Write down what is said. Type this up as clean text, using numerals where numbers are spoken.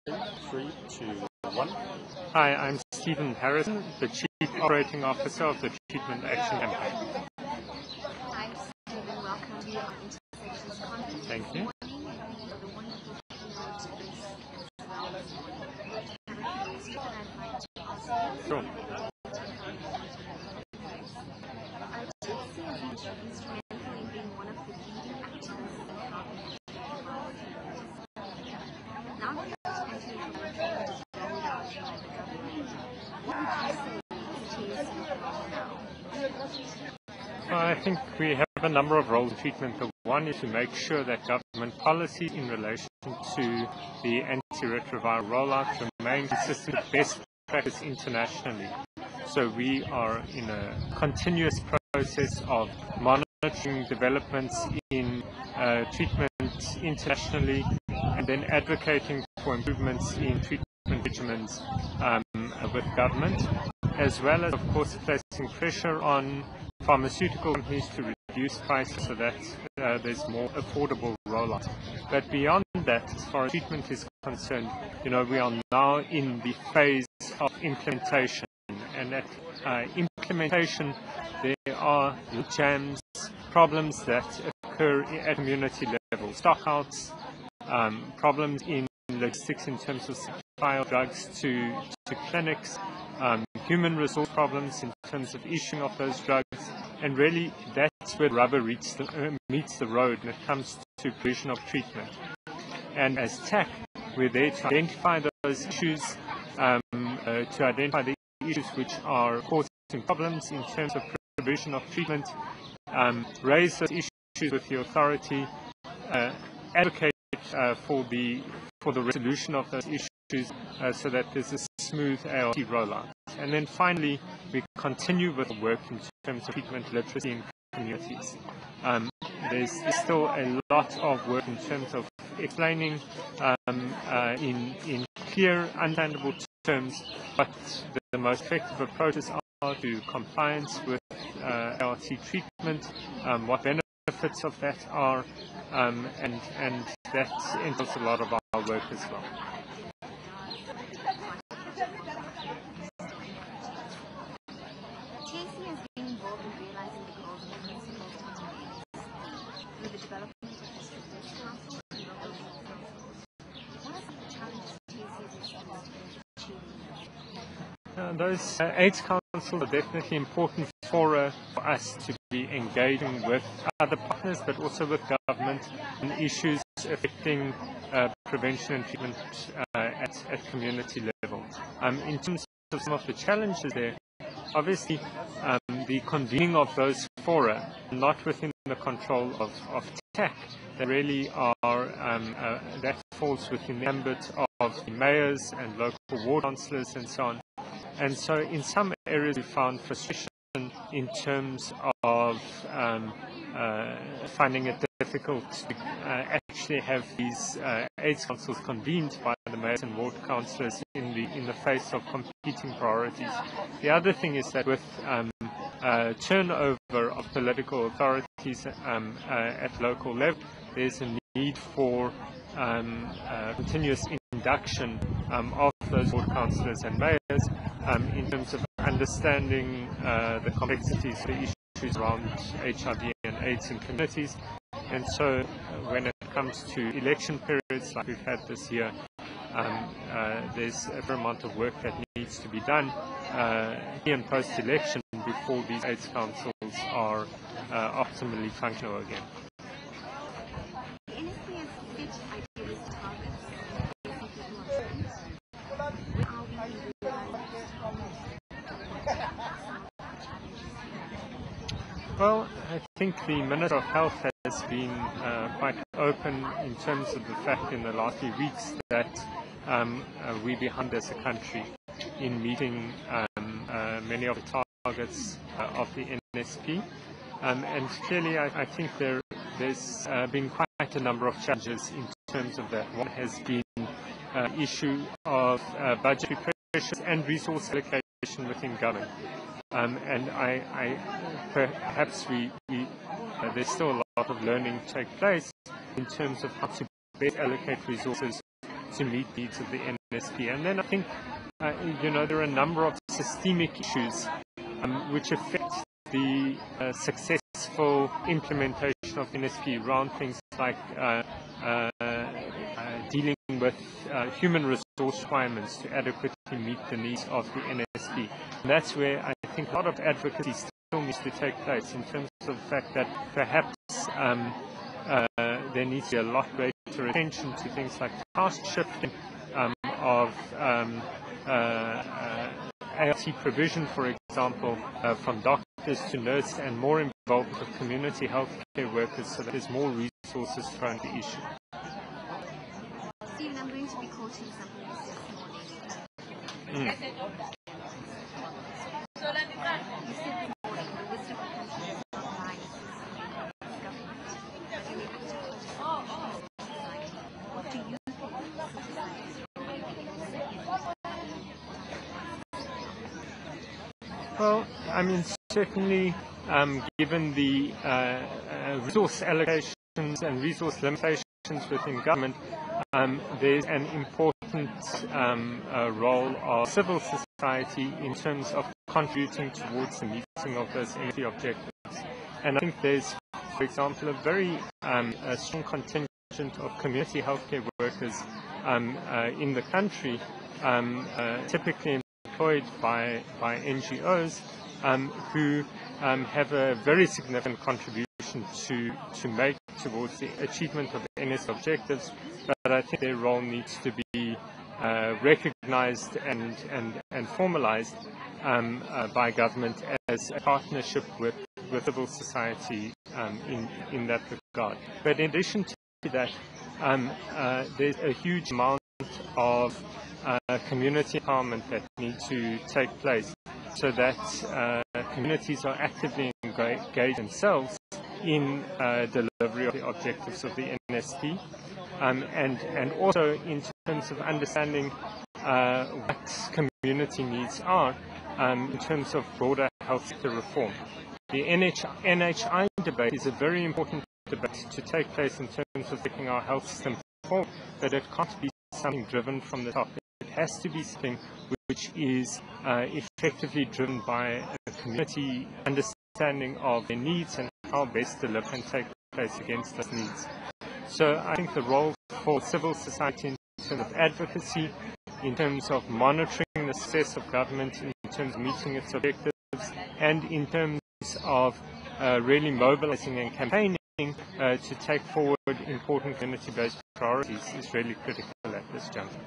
3, 2, 1. Hi, I'm Stephen Harrison, the Chief Operating Officer of the Treatment Action Campaign. I'm Stephen. Welcome to our Intersections Conference. Thank you. Sure. Our TC has been instrumental in being one of the leading actors in helping now that the potential for reform is rolled out by the government, what would you say is TC now? Well, I think we have a number of roles in treatment. The one is to make sure that government policies in relation to the antiretroviral rollout remain consistent with best practice internationally. So we are in a continuous process of monitoring developments in treatment internationally and then advocating for improvements in treatment regimens with government, as well as, of course, placing pressure on pharmaceutical companies to reduce prices so that there's more affordable rollout. But beyond that, as far as treatment is concerned, we are now in the phase of implementation. And at implementation, there are jams, problems that occur at community level, stockouts, problems in logistics in terms of supply of drugs to clinics, human resource problems in terms of issuing of those drugs, and really that's where rubber meets the road when it comes to provision of treatment. And as TAC, we're there to identify those issues, to identify the issues which are causing problems in terms of provision of treatment, raise those issues with the authority, advocate for the resolution of those issues so that there's a smooth ART rollout. And then finally, we continue with work in terms of treatment literacy in communities. There's still a lot of work in terms of explaining in clear, understandable terms what the most effective approaches are to compliance with ART treatment, what benefits of that are, and that entails a lot of our work as well. TC has been involved in realizing the goals and principles of the through the development of district AIDS councils and local health councils. What are some of the challenges TC has experienced in achieving? Those AIDS councils are definitely important for us to be engaging with other partners, but also with government on issues affecting prevention and treatment at community level. In terms of some of the challenges there, obviously the convening of those fora not within the control of TAC. They really are, that falls within the ambit of the mayors and local ward councillors and so on. And so in some areas we found frustration in terms of finding it difficult to actually have these AIDS councils convened by the mayors and ward councillors in the face of competing priorities. The other thing is that with turnover of political authorities at local level, there's a need for continuous induction of those ward councillors and mayors in terms of understanding the complexities, the issues around HIV and AIDS in communities. And so when it comes to election periods like we've had this year, there's a fair amount of work that needs to be done pre and post-election before these AIDS councils are optimally functional again. Well, I think the Minister of Health has been quite open in terms of the fact in the last few weeks that we're behind as a country in meeting many of the targets of the NSP. And clearly I think there's been quite a number of challenges in terms of that. One has been issue of budgetary pressures and resource allocation within government. And perhaps there's still a lot of learning to take place in terms of how to best allocate resources to meet needs of the NSP. And then I think, there are a number of systemic issues which affect the successful implementation of NSP around things like dealing with human resource requirements to adequately meet the needs of the NSP. And that's where I think a lot of advocacy still needs to take place in terms of the fact that perhaps there needs to be a lot greater attention to things like task shifting of ART provision, for example, from doctors to nurses, and more involvement of community healthcare workers so that there's more resources thrown at the issue. Stephen, I'm going to be coaching some police this morning. You said this morning the wisdom of country does not lie in government, but in able to coach society. What do you think society's role is? Well, I mean, certainly, given the resource allocations and resource limitations within government, there's an important role of civil society in terms of contributing towards the meeting of those NSP objectives. And I think there's, for example, a very strong contingent of community healthcare workers in the country, typically employed by NGOs, who have a very significant contribution to make towards the achievement of NS objectives, but I think their role needs to be recognized and formalized by government as a partnership with civil society in that regard. But in addition to that, there's a huge amount of community empowerment that needs to take place so that communities are actively engaged themselves in delivery of the objectives of the NSP, and also in terms of understanding what community needs are in terms of broader health sector reform. The NHI debate is a very important debate to take place in terms of taking our health system forward, but it can't be something driven from the top. It has to be something which is effectively driven by a community understanding of their needs and how best deliver can take place against those needs. So I think the role for civil society in terms of advocacy, in terms of monitoring the success of government, in terms of meeting its objectives, and in terms of really mobilizing and campaigning to take forward important community-based priorities is really critical at this juncture.